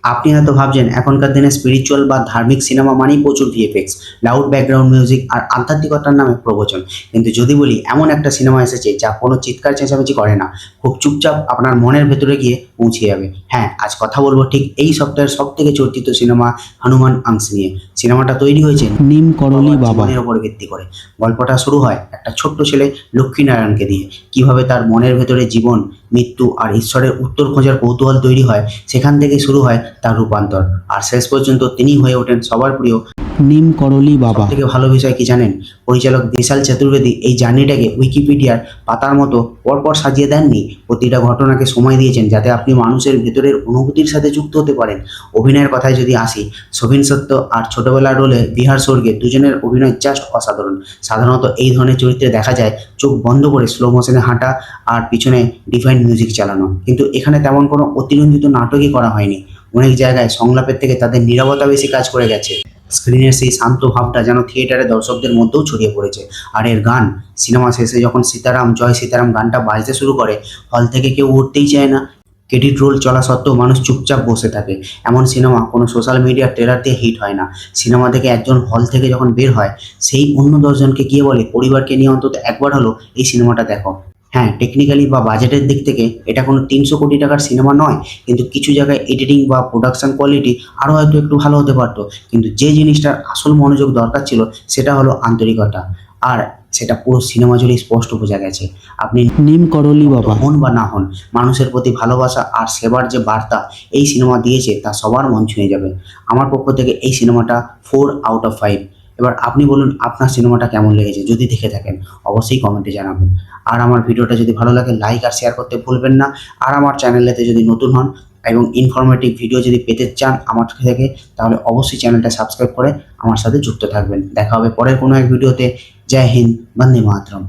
আপনি হয়তো ভাবছেন এখনকার দিনে স্পিরিচুয়াল বা ধার্মিক সিনেমা মানেই প্রচুর ভিএফএক্স, লাউড ব্যাকগ্রাউন্ড মিউজিক আর আধ্যাত্মিকতার নামে প্রবচন। কিন্তু যদি বলি এমন একটা সিনেমা এসেছে যা কোনো চিৎকার চেঁচামেচি করে না, খুব চুপচাপ আপনার মনের ভেতরে গিয়ে পৌঁছে যাবে। হ্যাঁ, আজ কথা বলবো ঠিক এই সপ্তাহের সব থেকে চর্চিত সিনেমা হনুমান আংস নিয়ে। সিনেমাটা তৈরি হয়েছে নিম করলি বাবা জীবনের উপর ভিত্তি করে। গল্পটা শুরু হয় একটা ছোট্ট ছেলে লক্ষ্মীনারায়ণকে দিয়ে। কিভাবে তার মনের ভেতরে জীবন, মৃত্যু আর ঈশ্বরের উত্তর খোঁজার কৌতূহল তৈরি হয়, সেখান থেকে শুরু হয় তার রূপান্তর। আর শেষ পর্যন্ত তিনি হয়ে ওঠেন সবার প্রিয় নিম করলি বাবা। সবথেকে ভালো বিষয় কি জানেন? পরিচালক বিশাল চতুর্বেদী এই জার্নিটাকে উইকিপিডিয়ার পাতার মতো পরপর সাজিয়ে দেননি। প্রতিটা ঘটনাকে সময় দিয়েছেন যাতে আপনি মানুষের ভেতরের অনুভূতির সাথে যুক্ত হতে পারেন। অভিনয়ের কথায় যদি আসি, শোভিন সত্য আর ছোটবেলার রোলে বিহার স্বর্গে দুজনের অভিনয় জাস্ট অসাধারণ। সাধারণত এই ধরনের চরিত্রে দেখা যায় চোখ বন্ধ করে স্লো মোশনে হাঁটা আর পিছনে ডিভাইন মিউজিক চালানো, কিন্তু এখানে তেমন কোনো অতিরঞ্জিত নাটকই করা হয়নি। অনেক জায়গায় সংলাপের থেকে তাদের নীরবতা বেশি কাজ করে গেছে। স্ক্রিনের সেই শান্ত ভাবটা যেন থিয়েটারে দর্শকদের মধ্যেও ছড়িয়ে পড়েছে। আর এর গান, সিনেমা শেষে যখন সীতারাম জয় সীতারাম গানটা বাজতে শুরু করে, হল থেকে কেউ উঠতেই চায় না। ক্রেডিট রোল চলা সত্ত্বেও মানুষ চুপচাপ বসে থাকে। এমন সিনেমা কোনো সোশ্যাল মিডিয়ার ট্রেলার দিয়ে হিট হয় না। সিনেমা থেকে একজন হল থেকে যখন বের হয়, সেই অন্য 10 জনকে গিয়ে বলে পরিবারকে নিয়ে অন্তত একবার হলো এই সিনেমাটা দেখো। হ্যাঁ, টেকনিক্যালি বা বাজেটের দিক থেকে এটা কোনো 300 কোটি টাকার সিনেমা নয়, কিন্তু কিছু জায়গায় এডিটিং বা প্রোডাকশন কোয়ালিটি আরও হয়তো একটু ভালো হতে পারতো। কিন্তু যে জিনিসটার আসল মনোযোগ দরকার ছিল সেটা হলো আন্তরিকতা। আর সেটা পুরো সিনেমা জুড়েই স্পষ্ট বোঝা গেছে। আপনি নিম করলি বাবা হন বা না হন, মানুষের প্রতি ভালোবাসা আর সেবার যে বার্তা এই সিনেমা দিয়েছে তা সবার মন ছুঁয়ে যাবে। আমার পক্ষ থেকে এই সিনেমাটা 4/5। এবার আপনি বলুন আপনার সিনেমাটা কেমন লেগেছে। যদি দেখে থাকেন অবশ্যই কমেন্টে জানাবেন। আর আমার ভিডিওটা যদি ভালো লাগে লাইক আর শেয়ার করতে ভুলবেন না। আর আমার চ্যানেলেতে যদি নতুন হন এবং ইনফরমেটিভ ভিডিও যদি পেতে চান আমার থেকে, তাহলে অবশ্যই চ্যানেলটা সাবস্ক্রাইব করে আমার সাথে যুক্ত থাকবেন। দেখা হবে পরের কোনো এক ভিডিওতে। জয় হিন্দ, বন্দে মাতরম।